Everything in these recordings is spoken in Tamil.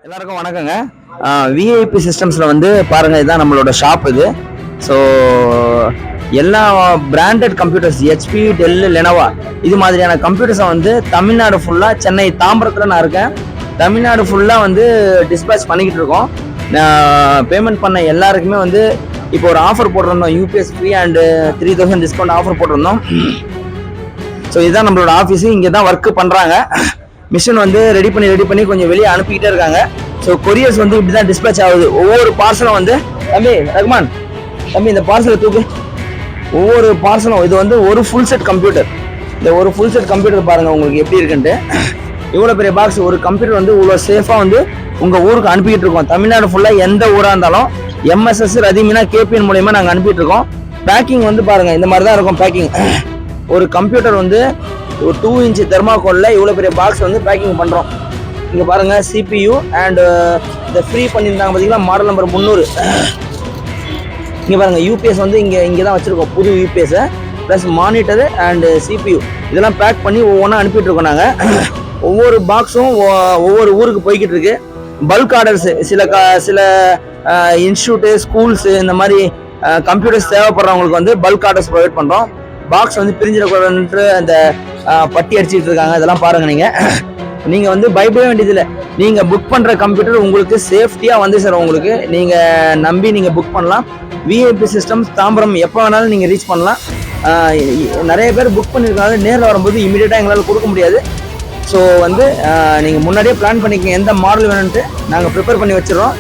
எல்லாருக்கும் வணக்கங்க. விஐபி சிஸ்டம்ஸில் வந்து பாருங்கள், இதுதான் நம்மளோட ஷாப் இது. ஸோ எல்லா branded computers HP, Dell, Lenovo இது மாதிரியான கம்ப்யூட்டர்ஸை வந்து தமிழ்நாடு ஃபுல்லாக, சென்னை தாம்பரத்தில் நான் இருக்கேன், தமிழ்நாடு ஃபுல்லாக வந்து டிஸ்பேச் பண்ணிக்கிட்டு இருக்கோம். பேமெண்ட் பண்ண எல்லாருக்குமே வந்து இப்போ ஒரு ஆஃபர் போட்டிருந்தோம், UPS free and 3000 discount offer போட்டிருந்தோம். ஸோ இதுதான் நம்மளோட ஆஃபீஸு, இங்கே தான் ஒர்க்கு பண்ணுறாங்க. மிஷின் வந்து ரெடி பண்ணி கொஞ்சம் வெளியே அனுப்பிக்கிட்டே இருக்காங்க. ஸோ கொரியர்ஸ் வந்து இப்படி தான் டிஸ்பேச் ஆகுது. ஒவ்வொரு பார்சலும் வந்து ரகுமான் தம்பி இந்த பார்சலை தூக்கு. ஒவ்வொரு பார்சலும் இது வந்து ஒரு ஃபுல் செட் கம்ப்யூட்டர். இந்த ஒரு ஃபுல் செட் கம்ப்யூட்டர் பாருங்கள் உங்களுக்கு எப்படி இருக்குன்ட்டு. இவ்வளோ பெரிய பாக்ஸ், ஒரு கம்ப்யூட்டர் வந்து இவ்வளோ சேஃபாக வந்து உங்கள் ஊருக்கு அனுப்பிக்கிட்டு இருக்கோம். தமிழ்நாடு ஃபுல்லாக எந்த ஊராக இருந்தாலும் எம்எஸ்எஸ், ரதிமினா, கேபிஎன் மூலயமா நாங்கள் அனுப்பிட்டு இருக்கோம். பேக்கிங் வந்து பாருங்கள் இந்த மாதிரி தான் இருக்கும் பேக்கிங். ஒரு கம்ப்யூட்டர் வந்து ஒரு 2 இன்ச் தெர்மாக்கோல்ல இவ்வளோ பெரிய பாக்ஸ் வந்து பேக்கிங் பண்ணுறோம். இங்கே பாருங்கள், சிபியு அண்ட் இந்த ஃப்ரீ பண்ணியிருந்தாங்க பார்த்தீங்களா, மாடல் நம்பர் 300. இங்கே பாருங்கள், யூபிஎஸ் வந்து இங்கே தான் வச்சுருக்கோம், புது யூபிஎஸ்ஸை ப்ளஸ் மானிட்டரு அண்டு சிபியு இதெல்லாம் பேக் பண்ணி ஒவ்வொன்றா அனுப்பிட்டுருக்கோம் நாங்கள். ஒவ்வொரு பாக்ஸும் ஒவ்வொரு ஊருக்கு போய்கிட்டு இருக்கு. பல்க் ஆர்டர்ஸு சில இன்ஸ்டியூட்டு, ஸ்கூல்ஸு இந்த மாதிரி கம்ப்யூட்டர்ஸ் தேவைப்படுறவங்களுக்கு வந்து பல்க் ஆர்டர்ஸ் ப்ரொவைட் பண்ணுறோம். பாக்ஸ் வந்து பிரிஞ்சிடக்கூடாதுன்ட்டு அந்த பட்டி அடிச்சுட்டு இருக்காங்க. இதெல்லாம் பாருங்கள். நீங்கள் வந்து பயப்பட வேண்டியதில்லை. நீங்கள் புக் பண்ணுற கம்ப்யூட்டர் உங்களுக்கு சேஃப்டியாக வந்து சார் உங்களுக்கு நீங்கள் நம்பி நீங்கள் புக் பண்ணலாம். விஐபி சிஸ்டம்ஸ் தாம்பரம் எப்போ வேணாலும் நீங்கள் ரீச் பண்ணலாம். நிறைய பேர் புக் பண்ணியிருக்காங்க, நேரில் வரும்போது இமீடியட்டாக எங்களால் கொடுக்க முடியாது. ஸோ வந்து நீங்கள் முன்னாடியே பிளான் பண்ணிக்கங்க, எந்த மாடல் வேணும்ன்ட்டு நாங்கள் ப்ரிப்பேர் பண்ணி வச்சுருவோம்.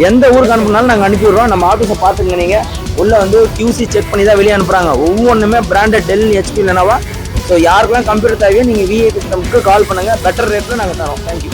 எந்த ஊருக்கு அனுப்புனாலும் நாங்கள் அனுப்பி விடுறோம். நம்ம ஆஃபீஸை பார்த்துக்கங்க. நீங்கள் உள்ளே வந்து QC செக் பண்ணி தான் வெளியே அனுப்புகிறாங்க. ஒவ்வொன்றுமே branded Dell, HP, Lenovo. So யாருக்கெல்லாம் கம்ப்யூட்டர் தேவையோ நீங்கள் விஐபி சிஸ்டம்க்கு கால் பண்ணுங்கள். பெட்டர் ரேட்டில் நாங்கள் தரோம். தேங்க்யூ.